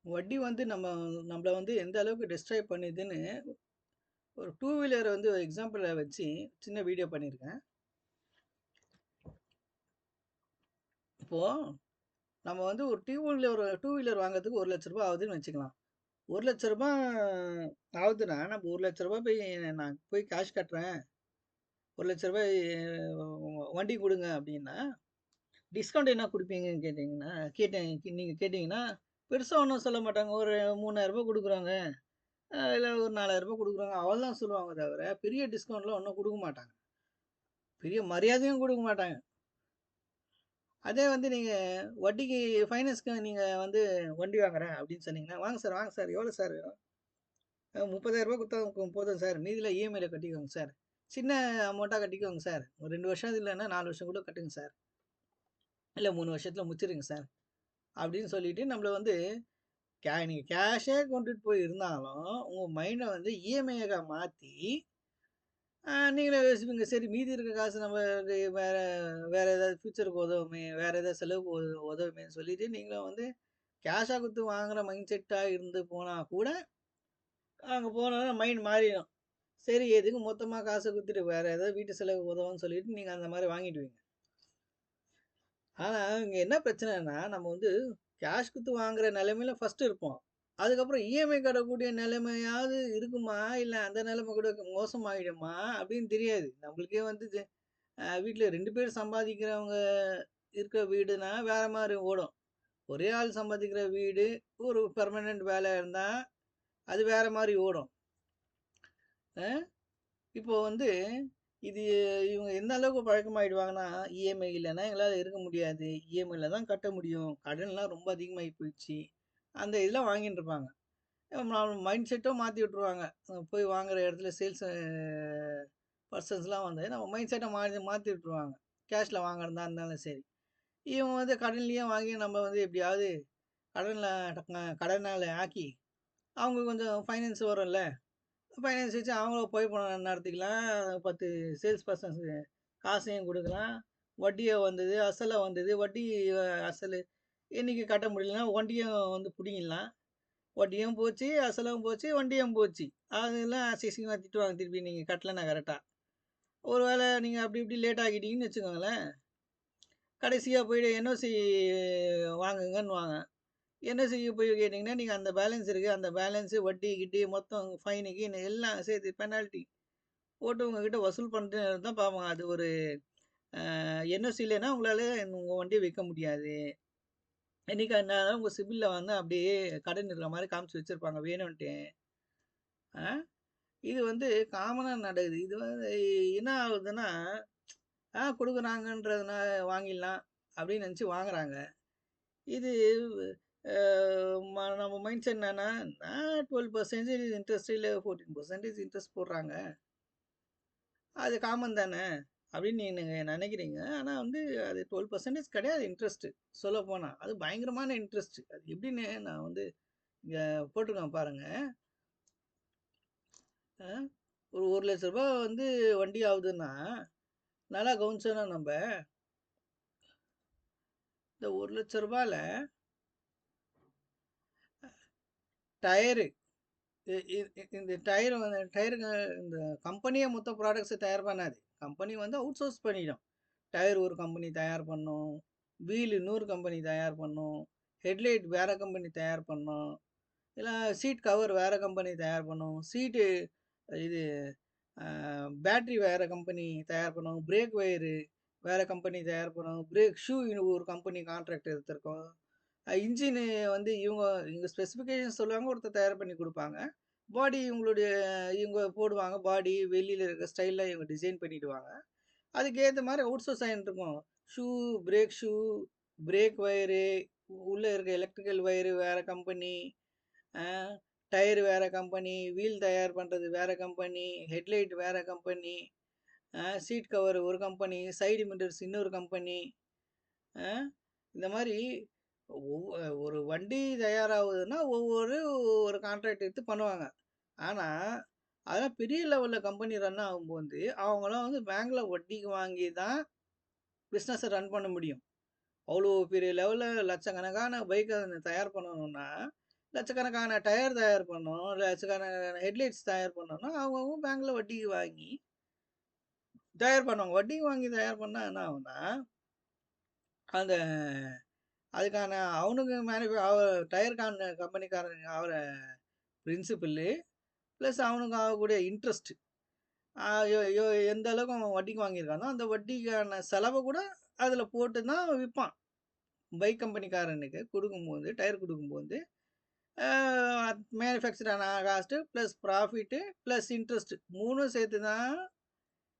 வட்டி வந்து நம்மள வந்து எந்த அளவுக்கு டிஸ்ட்ராய் பண்ணுதுன்னு ஒரு டூ வீலர் வந்து எக்ஸாம்பிள வச்சு சின்ன வீடியோ பண்ணியிருக்கேன். இப்போ நம்ம வந்து ஒரு டூ வீலர் வாங்குறதுக்கு ரூ. 1,00,000 ஆகுதுன்னு வச்சுக்கலாம். ரூ. 1,00,000 ஆகுதுன்னா, நம்ம ரூ. 1,00,000 நான் போய் கேஷ் கட்டுறேன். ரூ. 1,00,000 வண்டி குடுங்க அப்டின்னா, டிஸ்கவுண்ட் என்ன குடுப்பீங்கன்னு நீங்க கேட்டீங்கன்னா, பெருசா ஒண்ணும் சொல்ல மாட்டாங்க. ஒரு ரூ. 3,000 குடுக்குறாங்க. இல்ல ஒரு ரூ. 4,000 குடுக்குறாங்க. அவ்வளதான் சொல்லுவாங்க தவிர, பெரிய டிஸ்கவுண்ட்லாம் ஒண்ணும் குடுக்க மாட்டாங்க. பெரிய மரியாதையும் குடுக்க மாட்டாங்க. அதே வந்து நீங்க வட்டிக்கு ஃபைனான்ஸ்க்கு நீங்க வந்து வண்டி வாங்குறேன் அப்படின்னு சொன்னீங்கன்னா, "வாங்க சார், வாங்க சார். எவ்வளோ சார் வேணும்?" "ரூ. 30,000 குடுத்தா போதும் சார். மீதில இஎம்ஐல கட்டிக்கோங்க சார். சின்ன அமௌண்ட்டா கட்டிக்கோங்க சார். ஒரு 2 வருஷம் இல்லன்னா 4 வருஷம் கூட கட்டுங்க சார். இல்ல 3 வருஷத்துல முடிச்சிருங்க சார்." அப்படின்னு சொல்லிட்டு நம்மள வந்து நீங்க கேஷே கொண்டுட்டு போய் இருந்தாலும், உங்க மைண்ட வந்து இஎம்ஐயா மாத்தி, நீங்களே யோசிப்பீங்க, சரி மீதி இருக்க காசு நம்ம வேற வேற ஏதாவது ஃபியூச்சருக்கு உதவுமே, வேற ஏதாவது செலவுக்கு உதவுமேன்னு சொல்லிட்டு நீங்களும் வந்து கேஷா குடுத்து வாங்குற மைண்ட் செட்டா இருந்து போனா கூட, அங்க போனோனே மைண்ட் மாறிடும். சரி எதுக்கு மொத்தமா காச குடுத்துட்டு வேற ஏதாவது வீட்டு செலவுக்கு உதவும்ன்னு சொல்லிட்டு நீங்க அந்த மாரி வாங்கிடுவீங்க. ஆனா இங்க என்ன பிரச்சனைன்னா, நம்ம வந்து கேஷ் குடுத்து வாங்குற நிலைமையில ஃபர்ஸ்ட் இருப்போம். அதுக்கப்புறம் இஎம்ஐ கட்டக்கூடிய நிலைமையாவது இருக்குமா? இல்ல அந்த நிலைமை கூட மோசமாயிடுமா? அப்படின்னு தெரியாது. நம்மளுக்கே வந்து வீட்ல 2 பேர் சம்பாதிக்கிறவங்க இருக்கிற வீடுனா வேற மாரி ஓடும். ஒரே ஆள் சம்பாதிக்கிற வீடு, ஒரு பெர்மனன்ட் வேலை இருந்தா, அது வேற மாரி ஓடும். அ இப்போ வந்து இது இவங்க எந்த அளவுக்கு பழக்கமாயிடுவாங்கன்னா, இஎம்ஐ இல்லன்னா எங்களால இருக்க முடியாது. இஎம்ஐல தான் கட்ட முடியும். கடன்லாம் ரொம்ப அதிகமாகி போயிடுச்சு. அந்த இதெல்லாம் வாங்கின்னு இருப்பாங்க. மைண்ட் செட்டும் மாத்தி விட்டுருவாங்க. போய் வாங்குற இடத்துல சேல்ஸ் பர்சன்ஸ்லாம் வந்து நம்ம மைண்ட் செட்ட மாத்தி விட்டுருவாங்க. கேஷ்ல வாங்குறதா இருந்தாலும் சரி. இவங்க வந்து கடன்லயே வாங்கி நம்ம வந்து எப்படியாவது கடன்ல கடனாளி ஆக்கி, அவங்களுக்கு கொஞ்சம் ஃபைனான்ஸ் வரும்ல. ஃபைனான்ஸ் வச்சு அவங்களும் புகைப்படம் நடத்திக்கலாம். 10 சேல்ஸ் பர்சன்ஸுக்கு காசையும் குடுக்கலாம். வட்டியும் வந்தது, அசலும் வந்தது. அசலு என்னைக்கு கட்ட முடியலன்னா வட்டியும் வந்து புடிங்கிடலாம். வட்டியும் போச்சு, அசலும் போச்சு, வண்டியும் போச்சு. அதெல்லாம் அசிங்கமா திட்டுவாங்க திருப்பி நீங்க கட்டலன்னா கரெக்ட்டா. ஒரு வேள நீங்க அப்படி இப்படி லேட் ஆக்கிட்டீங்கன்னு வச்சுக்கோங்களேன், கடைசியா போயிட்டு என்ஓசி வாங்குங்கன்னுவாங்க. என்ஓசிக்கு போய் கேட்டீங்கன்னா, நீங்க அந்த பேலன்ஸ் இருக்கு. அந்த பேலன்ஸ் வட்டி, கிட்டி மொத்தம் ஃபைனு கீனு எல்லாம் சேர்த்து பெனால்டி போட்டு உங்ககிட்ட வசூல் பண்ணிட்டு தான் பார்ப்பாங்க. அது ஒரு என்ஓசி இல்லன்னா உங்களால உங்க வண்டிய விக்க முடியாது. என்னைக்கா இருந்தாலும் உங்க சிபில்ல வந்து அப்படியே கடன் இருக்கிற மாரி காமிச்சு வச்சிருப்பாங்க வேணுன்ட்டே. ஆ இது வந்து காமனா நடக்குது. இது வந்து என்ன ஆகுதுன்னா, குடுக்குறாங்கன்றதுனால வாங்கிடலாம் அப்படின்னு நெனச்சு வாங்குறாங்க. இது அ நம்ம மைண்ட் செட் என்னன்னா, 12% இன்ட்ரெஸ்ட் இல்ல 14% இன்ட்ரெஸ்ட் போடுறாங்க. அது காமன் தானே அப்படின்னு நீங்க நெனைக்கிறீங்க. ஆனா வந்து அது 12% கிடையாது இன்ட்ரெஸ்ட் சொல்லப்போனா. அது பயங்கரமான இன்ட்ரெஸ்ட். அது எப்படின்னு நான் வந்து இங்க போட்டிருக்கேன் பாருங்க. அ ஒரு ரூ. 1,00,000 வந்து வண்டி ஆகுதுன்னா, நல்லா கவனிச்சோம்னா நம்ப, இந்த ரூ. 1,00,000ல டயரு இ இ இந்த டயருங்க இந்த கம்பெனியே மொத்த ப்ராடக்ட்ஸ தயார் பண்ணாது. கம்பெனி வந்து அவுட் சோர்ஸ் பண்ணிடும். டயர் ஒரு கம்பெனி தயார் பண்ணும். வீல் இன்னொரு கம்பெனி தயார் பண்ணும். ஹெட்லைட் வேற கம்பெனி தயார் பண்ணும். இல்ல சீட் கவர் வேற கம்பெனி தயார் பண்ணும். இது பேட்டரி வேற கம்பெனி தயார் பண்ணும். பிரேக் ஒயரு வேற கம்பெனி தயார் பண்ணும். பிரேக் ஷூ ஒரு கம்பெனி கான்ட்ராக்ட் எடுத்திருக்கோம். இன்ஜினு வந்து இவங்க ஸ்பெசிஃபிகேஷன் சொல்லுவாங்க. ஒருத்தர் தயார் பண்ணி குடுப்பாங்க. பாடி இவங்க போடுவாங்க. பாடி வெளியில இருக்க ஸ்டைல்ல இவங்க டிசைன் பண்ணிடுவாங்க. அதுக்கு ஏத்த மாரி அவுட் சோர்ஸ் ஆயின்ட்டுருக்கும். Shoe, brake shoe, brake wire, உள்ள இருக்க எலக்ட்ரிக்கல் ஒயரு வேற கம்பெனி, அ டயர் வேற கம்பெனி, வீல் தயார் பண்றது வேற கம்பெனி, ஹெட்லைட் வேற கம்பெனி, சீட் கவர் ஒரு கம்பெனி, சைடு மிரர்ஸ் இன்னொரு கம்பெனி, அ இந்த மாரி ஒரு வண்டி தயாராகுதுன்னா, ஒரு கான்ட்ராக்ட் எடுத்து பண்ணுவாங்க. ஆனா, அதெல்லாம் பெரிய லெவல்ல கம்பெனி ரன் ஆகும்போது, அவங்கலாம் வந்து பேங்க்ல வட்டிக்கு வாங்கி தான் பிசினஸ ரன் பண்ண முடியும். அவ்வளோ பெரிய லெவல்ல லட்சக்கணக்கான பைக்க தயார் பண்ணணும்னா, லட்சக்கணக்கான டயர் தயார் பண்ணணும், லட்சக்கணக்கான ஹெட்லைட்ஸ் தயார் பண்ணணும்னா அவங்கவுங்க பேங்க்ல வட்டிக்கு வாங்கி தயார் பண்ணுவாங்க. வட்டிக்கு வாங்கி தயார் பண்ணா என்ன ஆகும்னா, அந்த அதுக்கான அவனுக்கு டயர் கம்பெனிக்காரங்க ஆகிற பிரின்சிபல்லு ப்ளஸ் அவனுக்கு ஆகக்கூடிய இன்ட்ரெஸ்ட் எந்த அளவுக்கு அவன் வட்டிக்கு வாங்கியிருக்கானோ அந்த வட்டிக்கான செலவை கூட அதில் போட்டு தான் விற்பான். பைக் கம்பெனிக்காரனுக்கு கொடுக்கும்போது டயர் கொடுக்கும்போது மேனுஃபேக்சர் ஆன cost plus profit plus interest மூணும் சேர்த்து தான்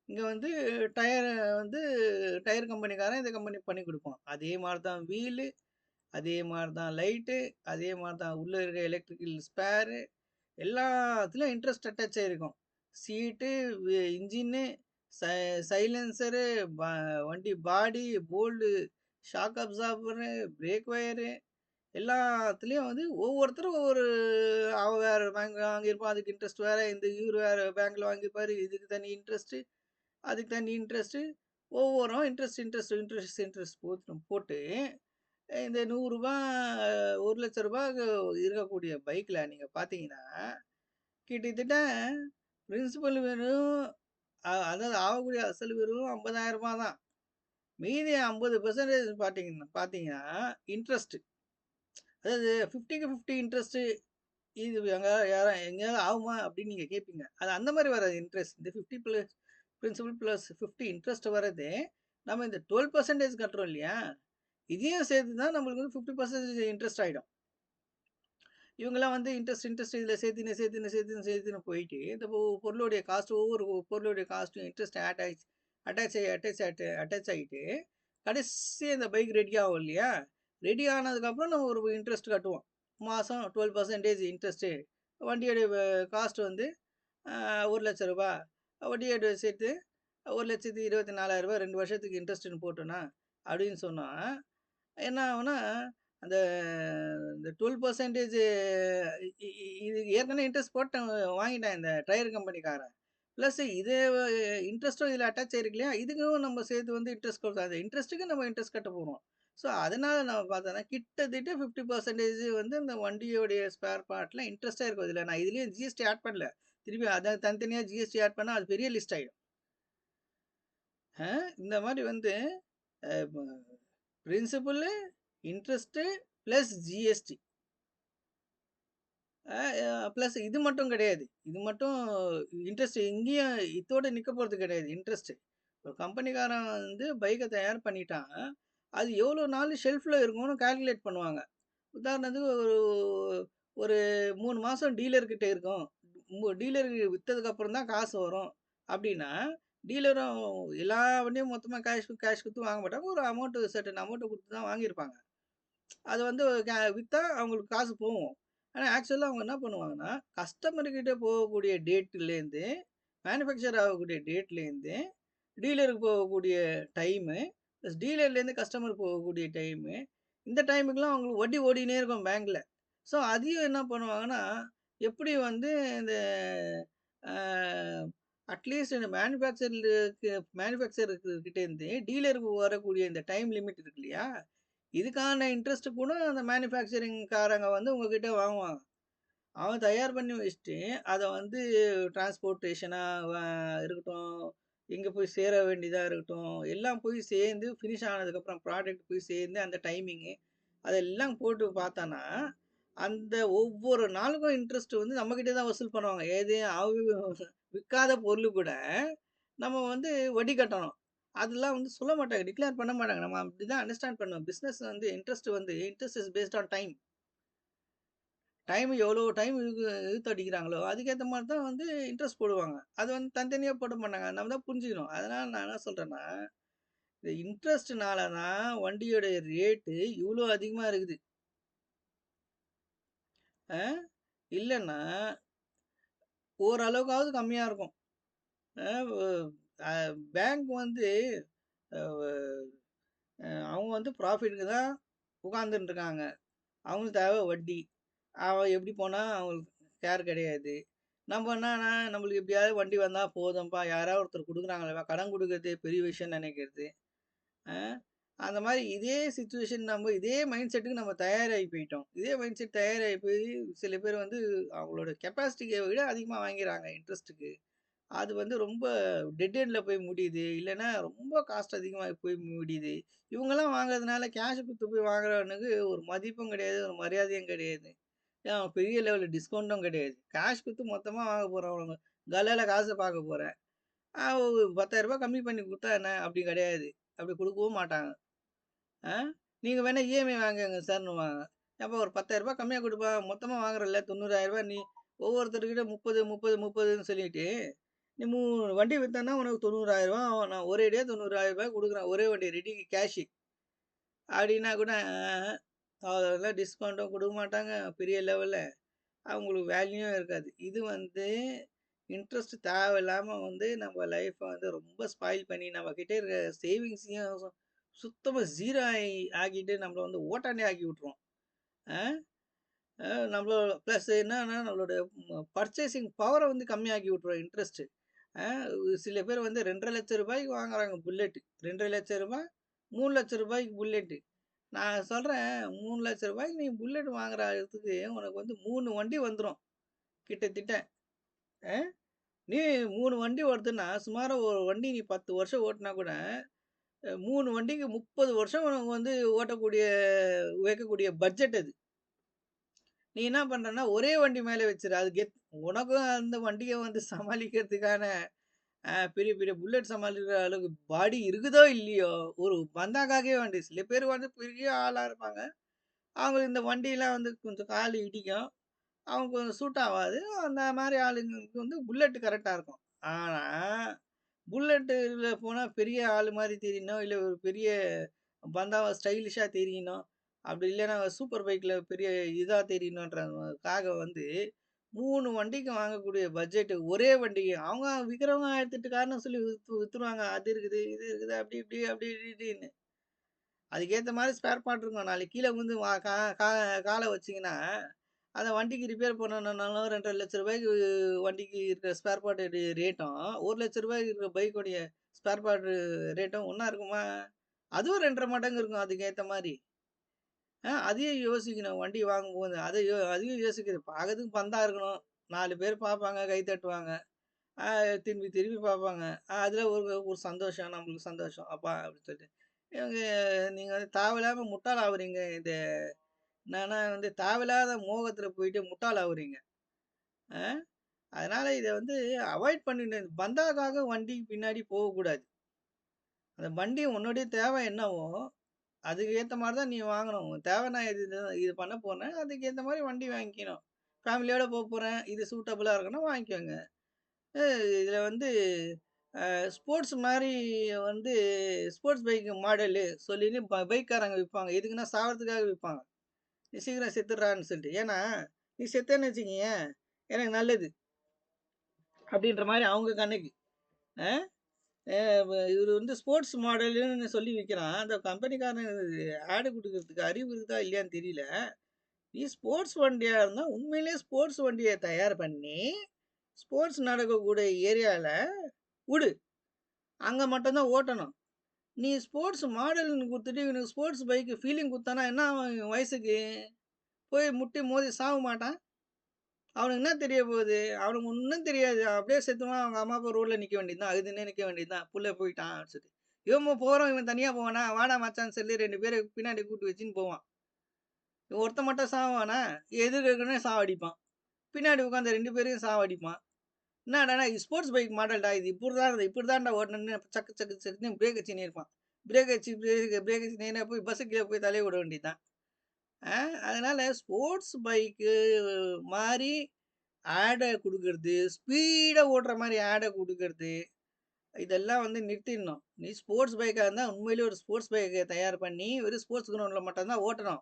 இங்கே வந்து டயர் வந்து டயர் கம்பெனிக்காரன் இந்த கம்பெனி பண்ணி கொடுப்பான். அதே மாதிரி தான் வீலு, அதே மாதிரி தான் லைட்டு, அதே மாதிரி தான் உள்ளே இருக்க எலக்ட்ரிக்கல் ஸ்பேரு, எல்லாத்துலேயும் இன்ட்ரெஸ்ட் அட்டாச் ஆகிருக்கும். சீட்டு, இன்ஜின்னு, சைலன்சரு, வண்டி பாடி, போல்டு, ஷாக் அப்சார்பரு, பிரேக் ஒயரு, எல்லாத்துலேயும் வந்து ஒவ்வொருத்தரும் ஒவ்வொரு அவன் வேறு பேங்க் வாங்கியிருப்பான், அதுக்கு இன்ட்ரெஸ்ட் வேறு, இந்த இவர் வேறு பேங்க்கில் வாங்கியிருப்பார், இதுக்கு தனி இன்ட்ரெஸ்ட்டு, அதுக்கு தனி இன்ட்ரெஸ்ட்டு, ஒவ்வொரும் இன்ட்ரெஸ்ட் போட்டு இந்த ரூ. 100 ரூ. 1,00,000 இருக்கக்கூடிய பைக்கில் நீங்கள் பார்த்தீங்கன்னா கிட்டத்தட்ட பிரின்சிபல் வெறும் அதாவது ஆகக்கூடிய அசல் வெறும் 50,000 தான். மீதி 50% பார்த்தீங்கன்னா இன்ட்ரெஸ்ட். அதாவது 50க்கு 50 இன்ட்ரெஸ்ட்டு. இது எங்கேயாவது ஆகுமா அப்படின்னு நீங்கள் கேட்பீங்க. அது அந்த மாதிரி வராது இன்ட்ரெஸ்ட். இந்த 50 ப்ளஸ் பிரின்சிபல் ப்ளஸ் 50 இன்ட்ரெஸ்ட் வர்றது நம்ம இந்த 12% கட்டுறோம் இல்லையா, இதையும் சேர்த்து தான் நம்மளுக்கு வந்து 50% இன்ட்ரெஸ்ட் ஆகிடும். இவங்கெல்லாம் வந்து இன்ட்ரெஸ்ட் இதில் சேர்த்துன்னு போயிட்டு இந்த பொருளுடைய காஸ்ட் ஒவ்வொரு பொருளுடைய காஸ்ட்டும் இன்ட்ரெஸ்ட் அட்டாச் ஆகிட்டு கடைசி அந்த பைக் ரெடி ஆகும் இல்லையா, ரெடி ஆனதுக்கப்புறம் நம்ம ஒரு இன்ட்ரெஸ்ட் கட்டுவோம். மாதம் 12% இன்ட்ரெஸ்ட்டு. வண்டியோடைய காஸ்ட் வந்து 1,00,000 வட்டியோட சேர்த்து 1,24,000 2 வருஷத்துக்கு இன்ட்ரெஸ்ட்டுன்னு போட்டோன்னா அப்படின்னு சொன்னால் என்ன ஆகும்னா, அந்த இந்த 12% இது ஏற்கனவே இன்ட்ரெஸ்ட் போட்டேன் வாங்கிட்டேன் இந்த டயர் கம்பெனிக்காரன். ப்ளஸ் இது இன்ட்ரெஸ்ட்டும் இதில் அட்டாச் ஆயிருக்கு இல்லையா, இதுக்கும் நம்ம சேர்த்து வந்து இன்ட்ரெஸ்ட் கொடுத்தோம். அந்த இன்ட்ரெஸ்ட்டுக்கு நம்ம இன்ட்ரெஸ்ட் கட்ட போகிறோம். ஸோ அதனால் நம்ம பார்த்தோன்னா கிட்டத்தட்ட 50% வந்து இந்த வண்டியோடைய ஸ்பேர் பார்ட்டில் இன்ட்ரெஸ்ட்டாக இருக்கும். இதில் நான் இதுலேயும் ஜிஎஸ்டி ஆட் பண்ணல. திருப்பி அதை தனித்தனியாக ஜிஎஸ்டி ஆட் பண்ணால் அது பெரிய லிஸ்ட் ஆகிடும். இந்த மாதிரி வந்து principal, interest plus GST plus இது மட்டும் கிடையாது. இது மட்டும் இன்ட்ரெஸ்ட் இங்கேயும் இதோட நிற்க போகிறது கிடையாது இன்ட்ரெஸ்ட்டு. ஒரு கம்பெனிக்காரன் வந்து பைக்கை தயார் பண்ணிட்டான், அது எவ்வளோ நாள் ஷெல்ஃபில் இருக்கும்னு கால்குலேட் பண்ணுவாங்க. உதாரணத்துக்கு ஒரு ஒரு 3 மாதம் டீலர்கிட்ட இருக்கும். டீலருக்கு விற்றதுக்கப்புறம் தான் காசு வரும் அப்படின்னா, டீலரும் எல்லா வண்டியும் மொத்தமாக கேஷ் கொடுத்து வாங்க மாட்டாங்க. ஒரு அமௌண்ட்டு சர்டன் அமௌண்ட்டு கொடுத்து தான் வாங்கியிருப்பாங்க. அது வந்து விற்றா அவங்களுக்கு காசு போகும். ஆனால் ஆக்சுவலாக அவங்க என்ன பண்ணுவாங்கன்னா, கஸ்டமர்கிட்ட போகக்கூடிய டேட்லேருந்து மேனுஃபேக்சர் ஆகக்கூடிய டேட்லேருந்து டீலருக்கு போகக்கூடிய டைமு ப்ளஸ் டீலர்லேருந்து கஸ்டமர் போகக்கூடிய டைமு, இந்த டைமுக்கெலாம் அவங்களுக்கு வட்டி ஓடினே இருக்கும் பேங்க்கில். ஸோ அதையும் என்ன பண்ணுவாங்கன்னா, எப்படி வந்து இந்த அட்லீஸ்ட் இந்த மேனுஃபேக்சருக்கிட்டேருந்து டீலருக்கு வரக்கூடிய இந்த டைம் லிமிட் இருக்கு இல்லையா, இதுக்கான இன்ட்ரெஸ்ட் கூட அந்த மேனுஃபேக்சரிங்காரங்க வந்து உங்ககிட்ட வாங்குவாங்க. அவன் தயார் பண்ணி வச்சுட்டு அதை வந்து டிரான்ஸ்போர்ட்டேஷனாக இருக்கட்டும், எங்கே போய் சேர வேண்டியதாக இருக்கட்டும், எல்லாம் போய் சேர்ந்து ஃபினிஷ் ஆனதுக்கப்புறம் ப்ராடக்ட் போய் சேர்ந்து அந்த டைமிங்கு அதெல்லாம் போட்டு பார்த்தானா, அந்த ஒவ்வொரு நாளுக்கும் இன்ட்ரெஸ்ட் வந்து நம்மக்கிட்டே தான் வசூல் பண்ணுவாங்க. ஏதே விற்காத பொருள் கூட நம்ம வந்து வட்டி கட்டணும். அதெல்லாம் வந்து சொல்ல மாட்டாங்க, டிக்ளேர் பண்ண மாட்டாங்க. நம்ம அப்படி தான் அண்டர்ஸ்டாண்ட் பண்ணுவோம். பிஸ்னஸ் வந்து interest is based on time. Time எவ்வளோ டைம் இழுத்து அடிக்கிறாங்களோ அதுக்கேற்ற மாதிரி தான் வந்து இன்ட்ரெஸ்ட் போடுவாங்க. அது வந்து தனித்தனியாக போட மாட்டாங்க. நம்ம தான் புரிஞ்சுக்கணும். அதனால் நான் என்ன சொல்கிறேன்னா, இந்த இன்ட்ரெஸ்ட்னால தான் வண்டியோடைய ரேட்டு இவ்வளோ அதிகமாக இருக்குது. இல்லைன்னா ஓரளவுக்காவது கம்மியாக இருக்கும். பேங்க் வந்து அவங்க வந்து ப்ராஃபிட்டுக்கு தான் உட்காந்துட்டு இருக்காங்க. அவங்களுக்கு தேவை வட்டி. அவன் எப்படி போனால் அவங்களுக்கு கேர் கிடையாது. நம்ம என்னன்னா நம்மளுக்கு எப்படியாவது வண்டி வந்தால் போதும்ப்பா, யாராவது ஒருத்தர் கொடுக்குறாங்களேப்பா, கடன் கொடுக்கறதே பெரிய விஷயம்னு நினைக்கிறது. அந்த மாரி இதே சிச்சுவேஷன் நம்ம இதே மைண்ட் செட்டுக்கு நம்ம தயாராகி போயிட்டோம். இதே மைண்ட் செட் தயாராகி போய் சில பேர் வந்து அவங்களோட கெப்பாசிட்டிய விட அதிகமா வாங்கிறாங்க இன்ட்ரெஸ்ட்டுக்கு. அது வந்து ரொம்ப டெட் எண்ட்ல போய் முடியுது. இல்லன்னா ரொம்ப காஸ்ட் அதிகமா போய் முடியுது. இவங்கலாம் வாங்குறதுனால கேஷ் குடுத்து போய் வாங்குறவனுக்கு ஒரு மதிப்பும் கிடையாது, ஒரு மரியாதையும் கிடையாது. பெரிய லெவல்ல டிஸ்கவுண்ட்டும் கிடையாது. கேஷ் குடுத்து மொத்தமா வாங்க போறவங்க கல்லால காச பார்க்க போறேன். ஒரு ரூ. 10,000 கம்மி பண்ணி குடுத்தா என்ன? அப்படி கிடையாது. அப்படி குடுக்கவும் மாட்டாங்க. ஆ நீங்க வேணா இஎம்ஐ வாங்குங்க சார்ன்னுவாங்க. ஏப்பா ஒரு ரூ. 10,000 கம்மியா குடுப்பா. மொத்தமா வாங்குறல்ல ரூ. 90,000 நீ ஒவ்வொருத்தர்கிட்ட 30, 30, 30ன்னு சொல்லிட்டு, நீ 3 வண்டி வித்தன்னா உனக்கு ரூ. 90,000 ஆகும். நான் ஒரேடியா ரூ. 90,000 குடுக்குறேன். ஒரே வண்டி ரெடி கேஷ் அப்டின்னா கூட, அதெல்லாம் டிஸ்கவுண்ட்டும் குடுக்க மாட்டாங்க. பெரிய லெவல்ல. அவங்களுக்கு வேல்யூவும் இருக்காது. இது வந்து இன்ட்ரெஸ்ட் தேவையில்லாம வந்து நம்ம லைஃப்ப வந்து ரொம்ப ஸ்பாயில் பண்ணி நம்ம கிட்ட இருக்கிற சேவிங்ஸையும் சுத்தமா ஜீரோ ஆக்கிட்டு நம்மள வந்து ஓட்டாண்டி ஆக்கி விட்டுரும். அ நம்மளோட ப்ளஸ் என்னன்னா நம்மளோட பர்ச்சேசிங் பவர வந்து கம்மியாக்கி விட்டுரும் இன்ட்ரெஸ்ட்டு. அ சில பேர் வந்து ரூ. 2,50,000 வாங்குறாங்க புல்லட். ரூ. 2,50,000 ரூ. 3,00,000 புல்லட். நான் சொல்றேன் ரூ. 3,00,000 நீ புல்லட் வாங்குறதுக்கு உனக்கு வந்து 3 வண்டி வந்துரும் கிட்டத்தட்ட. அ நீ 3 வண்டி வருதுன்னா, சுமாரா ஒரு வண்டி நீ 10 வருஷம் ஓட்டுனா கூட, 3 வண்டிக்கு 30 வருஷம் உனக்கு வந்து ஓட்டக்கூடிய வைக்கக்கூடிய பட்ஜெட் அது. நீ என்ன பண்றன்னா, ஒரே வண்டி மேல வச்சுரு. அது உனக்கும் அந்த வண்டிய வந்து சமாளிக்கிறதுக்கான பெரிய பெரிய புல்லட் சமாளிக்கிற அளவுக்கு பாடி இருக்குதோ இல்லையோ, ஒரு பந்தாக்காகவே வண்டி. சில பேர் வந்து பெரிய ஆளா இருப்பாங்க. அவங்களுக்கு இந்த வண்டிலாம் வந்து கொஞ்சம் கால் இடிக்கும். அவங்க கொஞ்சம் சூட் ஆவாது. அந்த மாரி ஆளுங்களுக்கு வந்து புல்லட் கரெக்ட்டா இருக்கும். ஆனா, புல்லட்டுல போனா பெரிய ஆளு மாரி தெரியணும். இல்ல ஒரு பெரிய பந்தாவா ஸ்டைலிஷா தெரியணும். அப்படி இல்லன்னா சூப்பர் பைக்ல பெரிய இதா தெரியணுன்றதுக்காக வந்து 3 வண்டிக்கு வாங்கக்கூடிய பட்ஜெட் ஒரே வண்டிக்கு அவங்க விக்கிறவங்க 1008 காரணம் சொல்லி வித்துருவாங்க. அது இருக்குது, இது இருக்குது, அப்படி இப்படி அப்படி இப்படின்னு. அதுக்கேத்த மாரி ஸ்பேர் பார்ட் இருக்கும். நாளைக்கு கீழ விழுந்து வா கா கா கால வச்சீங்கன்னா, அந்த வண்டிக்கு ரிப்பேர் பண்ணணும்னாலும் ரூ. 2,50,000 வண்டிக்கு இருக்கிற ஸ்பேர் பார்ட் ரேட்டும், ரூ. 1,00,000 இருக்கிற பைக்குடைய ஸ்பேர் பார்ட் ரேட்டும் ஒண்ணா இருக்குமா? அதுவும் 2 1/2 மடங்கு இருக்கும் அதுக்கேத்த மாரி. அதையும் யோசிக்கணும் வண்டி வாங்கும்போது. அதையும் யோசிக்கணும். பார்க்கறதுக்கு பந்தா இருக்கணும். 4 பேர் பார்ப்பாங்க, கை தட்டுவாங்க. ஆ திரும்பி திரும்பி பார்ப்பாங்க. அதில ஒரு ஒரு சந்தோஷம், நம்மளுக்கு சந்தோஷம். அப்பா அப்படின்னு சொல்லிட்டு. இவங்க நீங்க வந்து தேவையில்லாம முட்டாள் ஆவுறீங்க. என்னன்னா வந்து தேவையில்லாத மோகத்தில போயிட்டு முட்டாள் ஆவுறீங்க. அ அதனால இத வந்து அவாய்ட் பண்ணிடணும். பந்தாக்காக வண்டிக்கு பின்னாடி போகக்கூடாது. அந்த வண்டி உன்னுடைய தேவை என்னவோ, அதுக்கு ஏத்த மாரி தான் நீ வாங்கணும். உன் தேவை நான் இது பண்ண போறேன். அதுக்கு ஏத்த மாரி வண்டி வாங்கிக்கணும். ஃபேமிலியோட போறேன். இது சூட்டபிளா இருக்குன்னா வாங்கிக்கோங்க. அ இதில வந்து ஸ்போர்ட்ஸ் மாரி வந்து ஸ்போர்ட்ஸ் பைக் மாடலு சொல்லின்னு பைக்காரங்க விப்பாங்க. எதுக்குன்னா சாவறதுக்காக விப்பாங்க. "நீ சீக்கிரம் செத்துடுறான்னு" சொல்லிட்டு. ஏன்னா, நீ செத்தேன்னு வச்சுக்கயேன், எனக்கு நல்லது. அப்படின்ற மாரி அவங்க கணக்கு. அ அ இவரு வந்து ஸ்போர்ட்ஸ் மாடலுன்னு சொல்லி விக்கிறான். அந்த கம்பெனிக்காரன் ஆட் குடுக்கறதுக்கு அறிவு இருக்குதா இல்லையான்னு தெரியல. நீ ஸ்போர்ட்ஸ் வண்டியா இருந்தா உண்மையிலேயே ஸ்போர்ட்ஸ் வண்டிய தயார் பண்ணி, ஸ்போர்ட்ஸ் நடக்கக்கூடிய ஏரியால உடு. அங்க மட்டும் தான் ஓட்டணும். நீ ஸ்போர்ட்ஸ் மாடல்ன்னு குடுத்துட்டு, இவனுக்கு ஸ்போர்ட்ஸ் பைக் ஃபீலிங் குடுத்தான்னா என்ன ஆகும் இவன் வயசுக்கு? போய் முட்டி மோதி சாவ மாட்டான்? அவனுக்கு என்ன தெரிய போகுது? அவனுக்கு ஒண்ணும் தெரியாது. அப்படியே செத்துருவான். அவங்க அம்மா, அப்பா ரோட்ல நிக்க வேண்டியது தான். அழுதுன்னே நிக்க வேண்டியது தான். புள்ள போயிட்டான் அப்படின்னு சொல்லி. இவன் போறோம் இவன் தனியா போவானா? வாடா மச்சான்னு சொல்லி 2 பேர பின்னாடி கூட்டு வச்சுன்னு போவான். இவன் ஒருத்தன் மட்டும் சாவானா? எதிர்க்க இருக்கிறவனையும் சாவடிப்பான். பின்னாடி உட்கார்ந்த 2 பேரையும் சாவடிப்பான். என்னடான்னா இது ஸ்போர்ட்ஸ் பைக் மாடல்டா. இது இப்படிதான்டா ஓட்டணும்னு சக்கு சக்கு சக்குன்னு பிரேக் வச்சுன்னே இருப்பான். பிரேக் வச்சு நேரா போய் பஸ்ஸு கீழ போய் தலைய விட வேண்டியது தான். அ அதனால ஸ்போர்ட்ஸ் பைக்கு மாரி ஆட குடுக்கறது, ஸ்பீடா ஓட்டுற மாரி ஆட குடுக்கறது, இதெல்லாம் வந்து நிறுத்திடணும். நீ ஸ்போர்ட்ஸ் பைக்கா இருந்தா உண்மையிலேயே ஒரு ஸ்போர்ட்ஸ் பைக்க தயார் பண்ணி, வெறும் ஸ்போர்ட்ஸ் கிரவுண்ட்ல மட்டும் தான் ஓட்டணும்.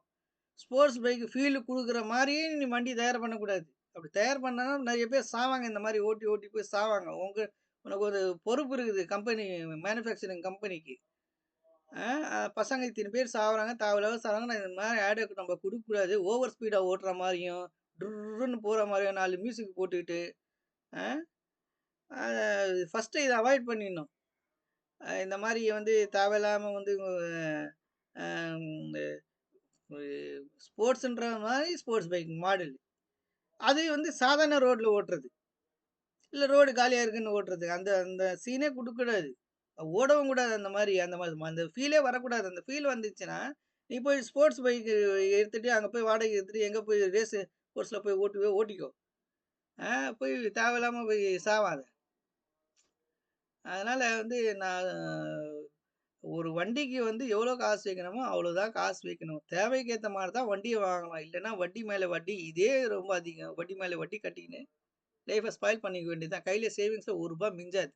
ஸ்போர்ட்ஸ் பைக் ஃபீல் குடுக்குற மாரியே நீ வண்டி தயார் பண்ணக்கூடாது. அப்படி தயார் பண்ணா நெறைய பேர் சாவாங்க. இந்த மாரி ஓட்டி, ஓட்டி போய் சாவாங்க. உனக்கு ஒரு பொறுப்பு இருக்குது கம்பெனி மேனுஃபேக்சரிங் கம்பெனிக்கு. அ அ பசங்க இத்தன பேர் சாவுறாங்க, தேவையில்லாம சாவுறாங்க. நான் இந்த மாரி ஆட நம்ம குடுக்கக்கூடாது. ஓவர் ஸ்பீடா ஓட்டுற மாரியும், டுர்ருன்னு போற மாரியும் 4 மியூசிக் போட்டுக்கிட்டு, அ ஃபர்ஸ்ட்டு இத அவாய்ட் பண்ணிடணும். இந்த மாரி வந்து தேவையில்லாம வந்து இந்த ஸ்போர்ட்ஸ்ன்ற மாரி ஸ்போர்ட்ஸ் பைக் மாடல். அது வந்து சாதாரண ரோட்ல ஓட்டுறது. இல்ல ரோடு காலியா இருக்குன்னு ஓட்டுறது. அந்த அந்த சீனே குடுக்கக்கூடாது. ஓடவும் கூடாது அந்த ஃபீலே வரக்கூடாது. அந்த ஃபீல் வந்துச்சுன்னா, நீ போய் ஸ்போர்ட்ஸ் பைக் எடுத்துட்டு அங்க போய் வாடகைக்கு எடுத்துட்டு எங்க போய் ஸ்போர்ட்ஸ்ல போய் ஓட்டுவியோ ஓட்டிக்கோ. ஆ போய் தேவையில்லாம போய் சாவாத. அதனால வந்து நான் ஒரு வண்டிக்கு வந்து எவ்வளோ காசு வைக்கணுமோ, அவ்வளோதான் காசு வைக்கணும். தேவைக்கு ஏத்த மாரி தான் வண்டிய வாங்கலாம். இல்லன்னா வட்டி மேல வட்டி இதே ரொம்ப அதிகம். வட்டி மேல வட்டி கட்டிக்கின்னு லைஃப்ப ஸ்பாயில் பண்ணிக்க வேண்டியது தான். கையில சேவிங்ஸ்ல ரூ. 1 மிஞ்சாது.